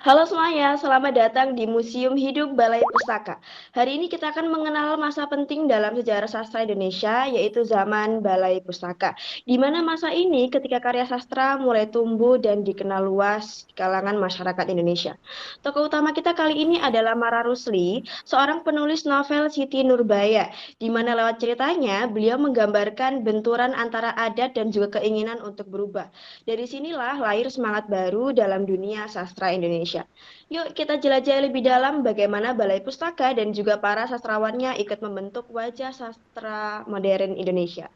Halo semuanya, selamat datang di Museum Hidup Balai Pustaka. Hari ini kita akan mengenal masa penting dalam sejarah sastra Indonesia, yaitu zaman Balai Pustaka. Di mana masa ini ketika karya sastra mulai tumbuh dan dikenal luas di kalangan masyarakat Indonesia. Tokoh utama kita kali ini adalah Mara Rusli, seorang penulis novel Siti Nurbaya, di mana lewat ceritanya beliau menggambarkan benturan antara adat dan juga keinginan untuk berubah. Dari sinilah lahir semangat baru dalam dunia sastra Indonesia. Yuk kita jelajahi lebih dalam bagaimana Balai Pustaka dan juga para sastrawannya ikut membentuk wajah sastra modern Indonesia.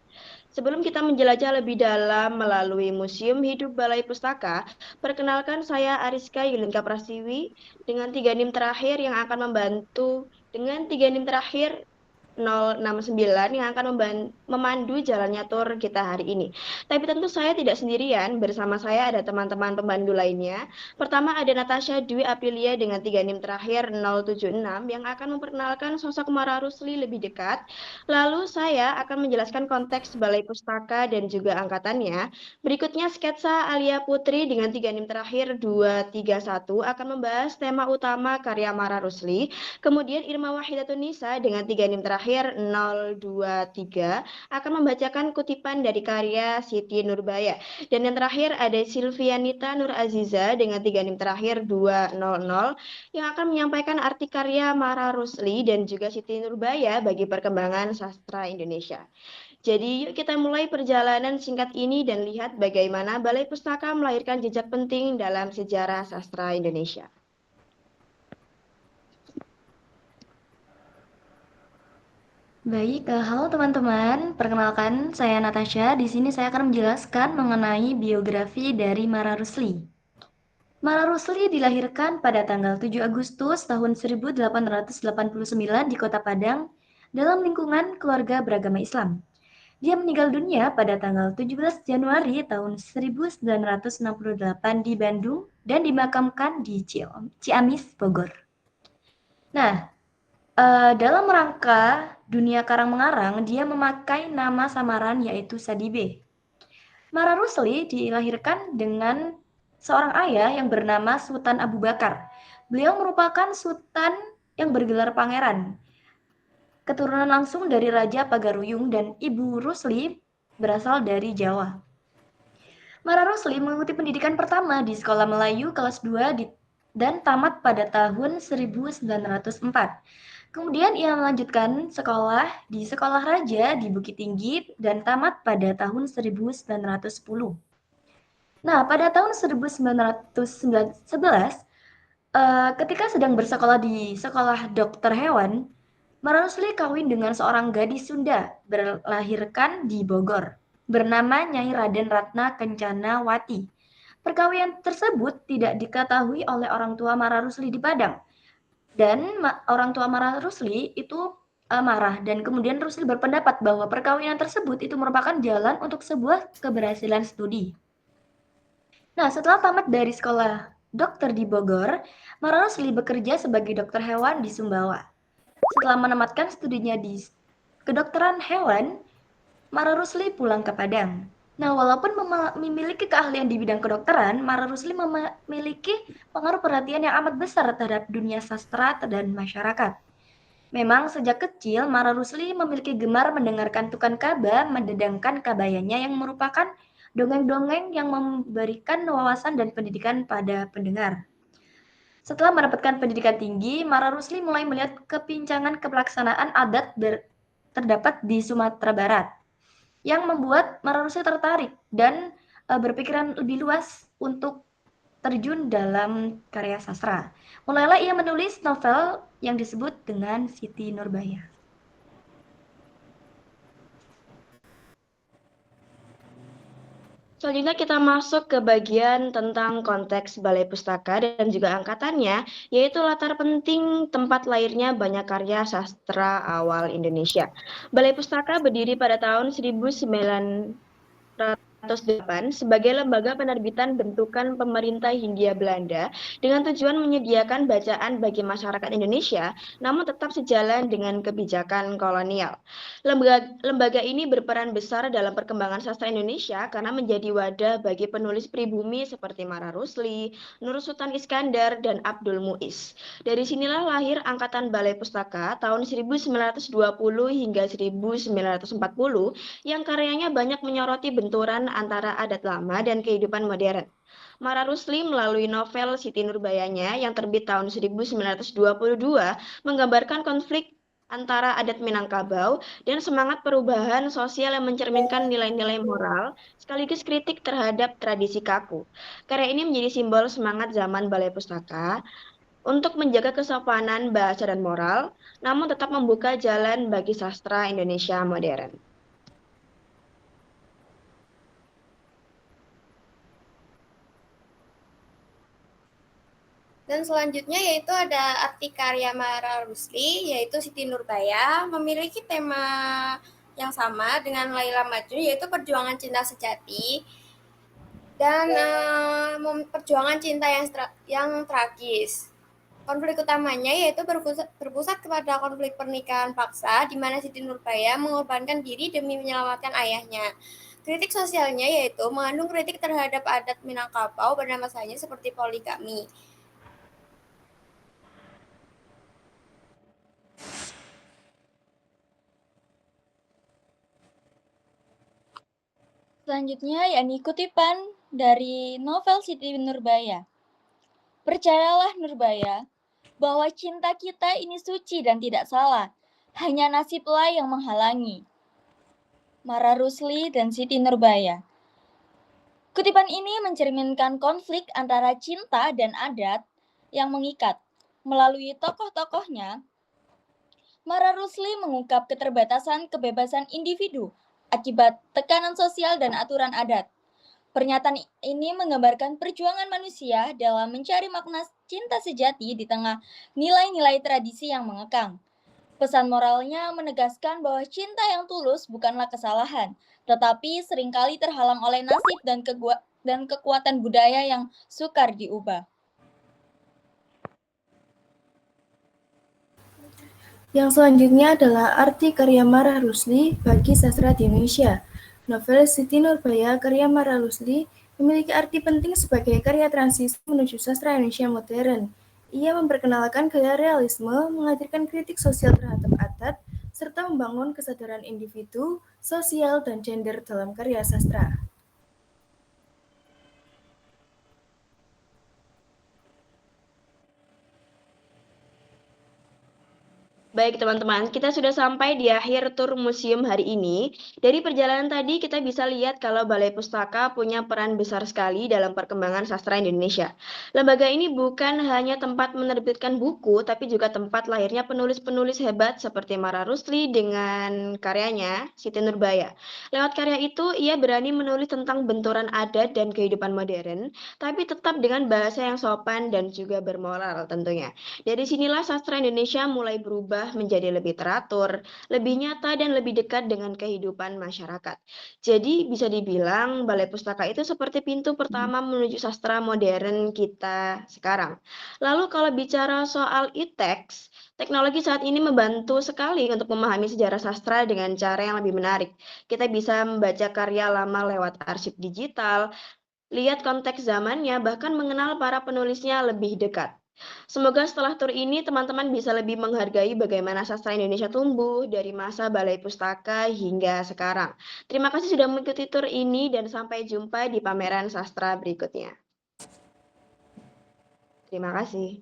Sebelum kita menjelajah lebih dalam melalui Museum Hidup Balai Pustaka, perkenalkan saya Ariska Yulinka Prasiwi dengan tiga NIM terakhir yang akan membantu dengan tiga NIM terakhir 069 yang akan memandu jalannya tur kita hari ini. Tapi tentu saya tidak sendirian, bersama saya ada teman-teman pembantu lainnya. Pertama ada Natasha Dwi Aprilia dengan tiga NIM terakhir 076 yang akan memperkenalkan sosok Mara Rusli lebih dekat. Lalu saya akan menjelaskan konteks Balai Pustaka dan juga angkatannya. Berikutnya sketsa Alia Putri dengan tiga NIM terakhir 231 akan membahas tema utama karya Mara Rusli. Kemudian Irma Wahidatun Nisa dengan tiga NIM terakhir 023 akan membacakan kutipan dari karya Siti Nurbaya. Dan yang terakhir ada Silvianita Nur Aziza dengan tiga NIM terakhir 200 yang akan menyampaikan arti karya Mara Rusli dan juga Siti Nurbaya bagi perkembangan sastra Indonesia. Jadi yuk kita mulai perjalanan singkat ini dan lihat bagaimana Balai Pustaka melahirkan jejak penting dalam sejarah sastra Indonesia. Baik, halo teman-teman. Perkenalkan, saya Natasha. Di sini saya akan menjelaskan mengenai biografi dari Mara Rusli. Mara Rusli dilahirkan pada tanggal 7 Agustus tahun 1889 di Kota Padang dalam lingkungan keluarga beragama Islam. Dia meninggal dunia pada tanggal 17 Januari tahun 1968 di Bandung dan dimakamkan di Ciamis, Bogor. Nah, dalam rangka dunia karang-mengarang, dia memakai nama samaran yaitu Sadibe. Mara Rusli dilahirkan dengan seorang ayah yang bernama Sultan Abu Bakar. Beliau merupakan sultan yang bergelar pangeran. Keturunan langsung dari Raja Pagaruyung dan Ibu Rusli berasal dari Jawa. Mara Rusli mengikuti pendidikan pertama di Sekolah Melayu kelas 2 dan tamat pada tahun 1904. Kemudian ia melanjutkan sekolah di Sekolah Raja di Bukit Tinggi dan tamat pada tahun 1910. Nah, pada tahun 1911, ketika sedang bersekolah di Sekolah Dokter Hewan, Mara Rusli kawin dengan seorang gadis Sunda berlahirkan di Bogor, bernama Nyai Raden Ratna Kencana Wati. Perkawinan tersebut tidak diketahui oleh orang tua Mara Rusli di Padang. Dan orang tua Mara Rusli itu marah dan kemudian Rusli berpendapat bahwa perkawinan tersebut itu merupakan jalan untuk sebuah keberhasilan studi. Nah, setelah tamat dari sekolah dokter di Bogor, Mara Rusli bekerja sebagai dokter hewan di Sumbawa. Setelah menamatkan studinya di kedokteran hewan, Mara Rusli pulang ke Padang. Nah, walaupun memiliki keahlian di bidang kedokteran, Mara Rusli memiliki pengaruh perhatian yang amat besar terhadap dunia sastra dan masyarakat. Memang sejak kecil, Mara Rusli memiliki gemar mendengarkan tukang kaba mendedangkan kabayanya yang merupakan dongeng-dongeng yang memberikan wawasan dan pendidikan pada pendengar. Setelah mendapatkan pendidikan tinggi, Mara Rusli mulai melihat kepincangan pelaksanaan adat terdapat di Sumatera Barat yang membuat Mara Rusli tertarik dan berpikiran lebih luas untuk terjun dalam karya sastra. Mulailah ia menulis novel yang disebut dengan Siti Nurbaya. Selanjutnya kita masuk ke bagian tentang konteks Balai Pustaka dan juga angkatannya, yaitu latar penting tempat lahirnya banyak karya sastra awal Indonesia. Balai Pustaka berdiri pada tahun 1900 1908 sebagai lembaga penerbitan bentukan pemerintah Hindia Belanda dengan tujuan menyediakan bacaan bagi masyarakat Indonesia, namun tetap sejalan dengan kebijakan kolonial. Lembaga ini berperan besar dalam perkembangan sastra Indonesia karena menjadi wadah bagi penulis pribumi seperti Mara Rusli, Nur Sultan Iskandar, dan Abdul Muiz. Dari sinilah lahir Angkatan Balai Pustaka tahun 1920 hingga 1940 yang karyanya banyak menyoroti benturan antara adat lama dan kehidupan modern. Mara Rusli melalui novel Siti Nurbayanya yang terbit tahun 1922 menggambarkan konflik antara adat Minangkabau dan semangat perubahan sosial yang mencerminkan nilai-nilai moral sekaligus kritik terhadap tradisi kaku. Karya ini menjadi simbol semangat zaman Balai Pustaka untuk menjaga kesopanan bahasa dan moral, namun tetap membuka jalan bagi sastra Indonesia modern. Dan selanjutnya yaitu ada arti karya Mara Rusli, yaitu Siti Nurbaya, memiliki tema yang sama dengan Laila Majnun, yaitu perjuangan cinta sejati dan perjuangan cinta yang tragis. Konflik utamanya yaitu berpusat kepada konflik pernikahan paksa, di mana Siti Nurbaya mengorbankan diri demi menyelamatkan ayahnya. Kritik sosialnya yaitu mengandung kritik terhadap adat Minangkabau pada masanya seperti poligami. Selanjutnya yakni kutipan dari novel Siti Nurbaya. Percayalah Nurbaya, bahwa cinta kita ini suci dan tidak salah, hanya nasiblah yang menghalangi. Mara Rusli dan Siti Nurbaya. Kutipan ini mencerminkan konflik antara cinta dan adat yang mengikat. Melalui tokoh-tokohnya, Mara Rusli mengungkap keterbatasan kebebasan individu akibat tekanan sosial dan aturan adat. Pernyataan ini menggambarkan perjuangan manusia dalam mencari makna cinta sejati di tengah nilai-nilai tradisi yang mengekang. Pesan moralnya menegaskan bahwa cinta yang tulus bukanlah kesalahan, tetapi seringkali terhalang oleh nasib dan kekuatan budaya yang sukar diubah. Yang selanjutnya adalah arti karya Mara Rusli bagi sastra di Indonesia. Novel Siti Nurbaya karya Mara Rusli memiliki arti penting sebagai karya transisi menuju sastra Indonesia modern. Ia memperkenalkan gaya realisme, menghadirkan kritik sosial terhadap adat, serta membangun kesadaran individu, sosial, dan gender dalam karya sastra. Baik teman-teman, kita sudah sampai di akhir tur museum hari ini. Dari perjalanan tadi kita bisa lihat kalau Balai Pustaka punya peran besar sekali dalam perkembangan sastra Indonesia. Lembaga ini bukan hanya tempat menerbitkan buku, tapi juga tempat lahirnya penulis-penulis hebat seperti Mara Rusli dengan karyanya Siti Nurbaya. Lewat karya itu, ia berani menulis tentang benturan adat dan kehidupan modern, tapi tetap dengan bahasa yang sopan dan juga bermoral tentunya. Dari sinilah sastra Indonesia mulai berubah menjadi lebih teratur, lebih nyata, dan lebih dekat dengan kehidupan masyarakat. Jadi bisa dibilang Balai Pustaka itu seperti pintu pertama menuju sastra modern kita sekarang. Lalu kalau bicara soal e-text, teknologi saat ini membantu sekali untuk memahami sejarah sastra dengan cara yang lebih menarik. Kita bisa membaca karya lama lewat arsip digital, lihat konteks zamannya, bahkan mengenal para penulisnya lebih dekat. Semoga setelah tur ini teman-teman bisa lebih menghargai bagaimana sastra Indonesia tumbuh dari masa Balai Pustaka hingga sekarang. Terima kasih sudah mengikuti tur ini dan sampai jumpa di pameran sastra berikutnya. Terima kasih.